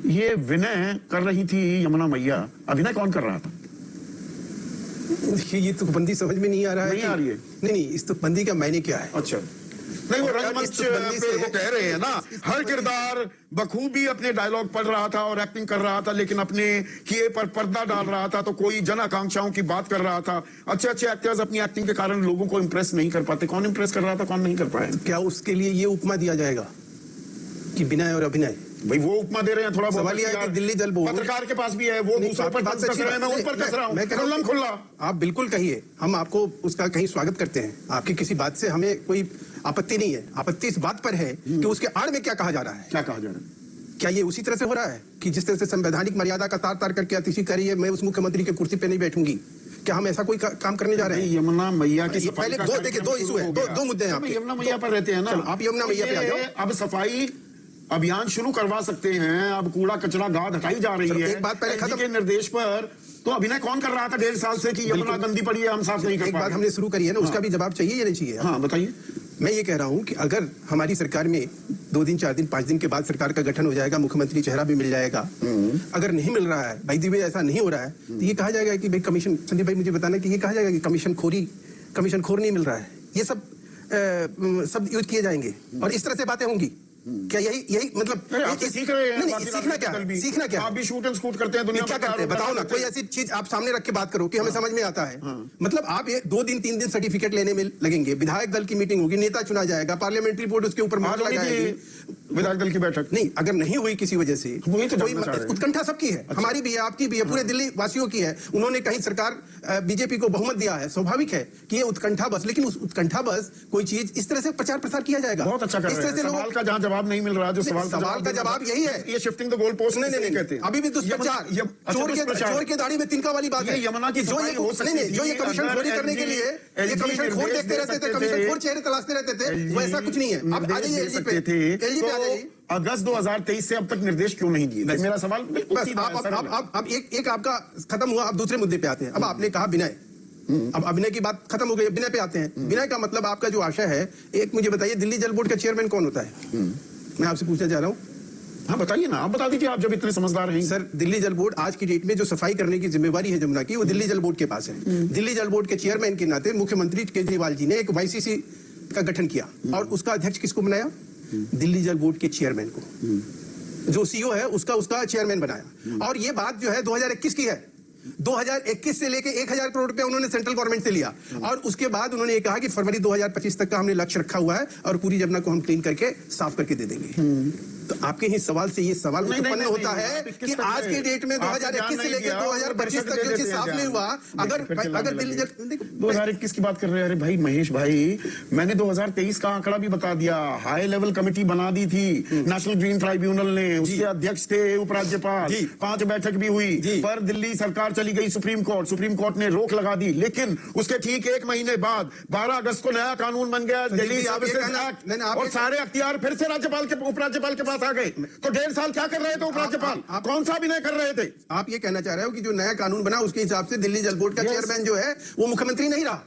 ये विनय कर रही थी यमुना मैया, अभिनय कौन कर रहा था? ये तुकबंदी समझ में नहीं आ रहा है। नहीं आ रही है। नहीं, इस तुकबंदी का मायने क्या है? अच्छा, नहीं वो रंगमंच पे वो कह रहे हैं ना, हर किरदार बखूबी अपने डायलॉग पढ़ रहा था और एक्टिंग कर रहा था, लेकिन अपने किए पर पर्दा डाल रहा था, तो कोई जन आकांक्षाओं की बात कर रहा था। अच्छे अच्छे एक्टर्स अपनी एक्टिंग के कारण लोगों को इंप्रेस नहीं कर पाते। कौन इंप्रेस कर रहा था, कौन नहीं कर पाया? क्या उसके लिए ये उपमा दिया जाएगा कि विनय और अभिनय? भाई वो उपमा दे रहे हैं, थोड़ा सवाल यह है कि दिल्ली जल बोर्ड पत्रकार के पास भी है, वो दूसरे पर कस रहे हैं, मैं उन पर कस रहा हूं, खुल्ला। आप बिल्कुल कहिए, हम आपको उसका कहीं स्वागत करते हैं। आपकी किसी बात से हमें कोई आपत्ति नहीं है। आपत्ति इस बात पर है कि उसके आड़ में क्या कहा जा रहा है। क्या कहा जा रहा है? क्या ये उसी तरह से हो रहा है कि जिस तरह से संवैधानिक मर्यादा का तार तार करके अतिशी करी है, मैं उस मुख्यमंत्री की कुर्सी पे नहीं बैठूंगी? क्या हम ऐसा कोई काम करने जा रहे हैं? यमुना मैया की पहले दो इशू है, दो मुद्दे हैं आपके। यमुना मैया पर रहते हैं ना, आप यमुना मैया पे आ जाओ। अब सफाई अभियान शुरू करवा सकते हैं, अब कूड़ा कचरा गाद हटाई जा रही है। एक बात पहले खत्म के निर्देश पर, तो अभिनय कौन कर रहा था 1.5 साल से कि यमुना गंदी पड़ी है, हम साफ नहीं कर एक बात हमने शुरू करी है ना, उसका भी जवाब चाहिए या नहीं चाहिए? हाँ बताइए। मैं ये कह रहा हूँ कि अगर हमारी सरकार में 2 दिन 4 दिन 5 दिन के बाद सरकार का गठन हो जाएगा, मुख्यमंत्री चेहरा भी मिल जाएगा, अगर नहीं मिल रहा है, भाई दिव्य ऐसा नहीं हो रहा है, तो ये कहा जाएगा कि भाई कमीशन, संदीप भाई मुझे बताना कि ये कहा जाएगा कि कमीशन खोर नहीं मिल रहा है। ये सब यूज किए जाएंगे और इस तरह से बातें होंगी। क्या यही मतलब सीख रहे हैं? नहीं, सीखना क्या? आप भी शूट एंड स्कूट करते हैं, दुनिया क्या करते हैं बताओ ना, कोई ऐसी चीज आप सामने रख के बात करो कि हमें समझ में आता है। मतलब आप ये 2 दिन 3 दिन सर्टिफिकेट लेने में लगेंगे, विधायक दल की मीटिंग होगी, नेता चुना जाएगा, पार्लियामेंट्री बोर्ड उसके ऊपर मुहर लगाएगी, विधायक दल की बैठक नहीं, अगर नहीं हुई किसी वजह से, उत्कंठा सबकी है, हमारी भी है, आपकी भी है, पूरे दिल्ली वासियों की है। उन्होंने कहीं सरकार बीजेपी को बहुमत दिया है, स्वाभाविक है कि ये उत्कंठा बस, लेकिन उस उत्कंठा बस कोई चीज इस तरह से प्रचार प्रसार किया जाएगा। बहुत अच्छा कर रहे हैं। सवाल का जहां जवाब नहीं मिल रहा, जो सवाल का जवाब यही है, ये शिफ्टिंग द गोल पोस्ट नहीं कहते। अभी भी दुष्प्रचार, चोर के दाढ़ी में तिनका वाली बात है। यमुना की जो ये कमीशन खोरी करने के लिए ये कमीशन खोर देखते रहते थे, कमीशन खोर चेहरे तलाशते रहते थे, वैसा कुछ नहीं है। अब आ जाइए एलजी पे आ जाइए। अगस्त 2023 से अब तक निर्देश क्यों नहीं दिए? मेरा सवाल बिल्कुल सीधा है। अब एक आपका खत्म हुआ, अब दूसरे मुद्दे पे आते हैं। अब आपने कहा विनय, अब अभिनय की बात खत्म हो गई, विनय पे आते हैं। विनय का मतलब आपका जो आशय है, एक मुझे बताइए, दिल्ली जल बोर्ड का चेयरमैन कौन होता है? मैं आपसे पूछना चाह रहा हूँ। हाँ बताइए ना, आप बता दीजिए, आप जब इतने समझदार हैं। सर, दिल्ली जल बोर्ड आज की डेट में जो सफाई करने की जिम्मेवारी है जमुना की, वो दिल्ली जल बोर्ड के पास है। दिल्ली जल बोर्ड के चेयरमैन के नाते मुख्यमंत्री केजरीवाल जी ने एक वाईसीसी का गठन किया और उसका अध्यक्ष किसको बनाया? दिल्ली जल बोर्ड के चेयरमैन को। जो सीईओ है उसका चेयरमैन बनाया। और ये बात जो है 2021 की है। 2021 से लेके 1000 करोड़ रुपया उन्होंने सेंट्रल गवर्नमेंट से लिया और उसके बाद उन्होंने ये कहा कि फरवरी 2025 तक का हमने लक्ष्य रखा हुआ है और पूरी जमुना को हम क्लीन करके साफ करके दे देंगे। तो आपके ही सवाल से ये सवाल उत्पन्न होता है कि आज के डेट में 2021 से लेकर 2025 तक जो चीज साफ नहीं हुआ, अगर दिल्ली 2021 की बात कर रहे हैं। अरे भाई महेश भाई, मैंने 2023 का आंकड़ा भी बता दिया। हाई लेवल कमेटी बना दी थी नेशनल ग्रीन ट्राइब्यूनल ने, उसके अध्यक्ष थे उपराज्यपाल, 5 बैठक भी हुई, पर दिल्ली सरकार चली गई सुप्रीम कोर्ट ने रोक लगा दी। लेकिन उसके ठीक 1 महीने बाद 12 अगस्त को नया कानून बन गया, दिल्ली सर्विसेज एक्ट, और सारे अख्तियार फिर से राज्यपाल के उपराज्यपाल के पास आ गए। तो 1.5 साल क्या कर रहे थे उपराज्यपाल? कौन सा अभिनय कर रहे थे? आप ये कहना चाह रहे हो कि जो नया कानून बना उसके हिसाब से दिल्ली जल बोर्ड का चेयरमैन जो है वो मुख्यमंत्री नहीं रहा?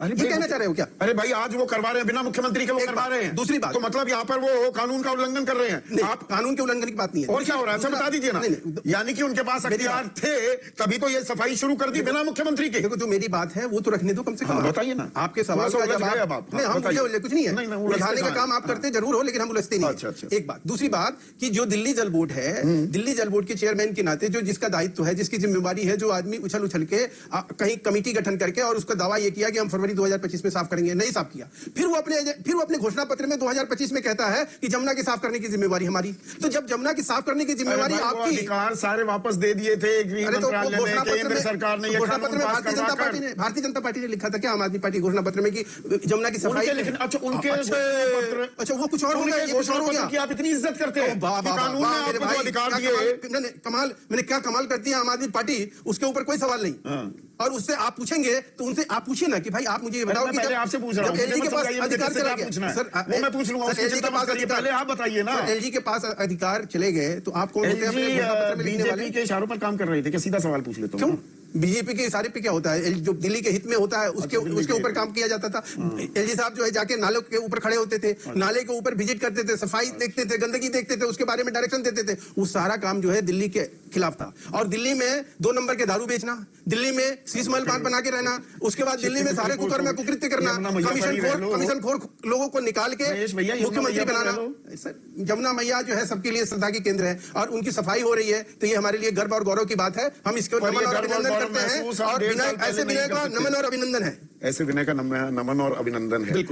ये कहना चाह रहे हो क्या? अरे भाई, आज वो करवा रहे हैं, बिना मुख्यमंत्री के वो करवा रहे हैं। दूसरी बात, तो मतलब यहाँ पर वो कानून का उल्लंघन कर रहे हैं। आप कानून के उल्लंघन की बात नहीं है। और क्या हो रहा है, अच्छा बता दीजिए ना। यानी कि उनके पास अख्तियार थे, तभी तो ये सफाई शुरू कर दी बिना मुख्यमंत्री के। देखो, जो मेरी बात है वो तो रखने दो कम से कम। बताइए ना, आपके सवाल का जवाब। हम कुछ नहीं है, उलझाने का काम आप करते जरूर हो, लेकिन हम उलझते नहीं। एक बात। दूसरी बात कि जो दिल्ली जल बोर्ड है, दिल्ली जल बोर्ड के चेयरमैन के नाते जो जिसका दायित्व है, जिसकी जिम्मेवारी है, जो आदमी उछल के कहीं कमेटी गठन करके और उसका दावा ये किया कि हम फरवरी 2025 में करेंगे, नहीं साफ किया, फिर वो अपने घोषणा पत्र में 2025 में कहता है कि जमुना की साफ करने की जिम्मेवारी हमारी। तो जब जमुना की साफ करने की जिम्मेवारी आपकी, अधिकार सारे वापस दे दिए थे केंद्र सरकार ने। घोषणा पत्र में भारतीय जनता पार्टी ने लिखा था क्या, आम आदमी पार्टी घोषणा पत्र में कि जमुना की सफाई, लेकिन अच्छा उनके अच्छा वो कुछ और हो गया, घोषणा पत्र की आप इतनी इज्जत करते हैं, कानून ने आपको अधिकार दिए। कमाल, मैंने क्या कमाल करती है आम आदमी पार्टी, उसके ऊपर कोई सवाल नहीं। और उससे आप पूछेंगे तो उनसे आप पूछिए ना कि भाई आप मुझे ये बताओ कि जब आपसे पूछ रहा हूं, एलजी के पास अधिकार चला गया सर, वो मैं पूछ लूंगा, एलजी के पास पहले आप बताइए ना। एलजी के पास अधिकार चले गए तो आप कौन होते हैं? बीजेपी के इशारों पर काम कर रहे थे क्या? सीधा सवाल पूछ लेता हूं। बीजेपी के इशारे पे क्या होता है, जो दिल्ली के हित में होता है उसके ऊपर काम किया जाता था। एलजी साहब जो है जाके नालों के ऊपर खड़े होते थे, नाले के ऊपर विजिट करते थे, सफाई देखते थे, गंदगी देखते थे, उसके बारे में डायरेक्शन देते थे। वो सारा काम जो है दिल्ली के खिलाफ था। और दिल्ली में 2 नंबर के दारू बेचना, दिल्ली में शीश महल बांध बना के रहना, उसके बाद दिल्ली में सारे कुकर में कुकृत्य करना, कमीशन खोर लोगों को निकाल के मुख्यमंत्री बनाना। जमुना मैया जो है सबके लिए श्रद्धा की केंद्र है और उनकी सफाई हो रही है, तो ये हमारे लिए गर्व और गौरव की बात है। हम इसको नमन और अभिनंदन करते हैं और ऐसे विनय का नमन और अभिनंदन है। ऐसे विनय का नमन और अभिनंदन है।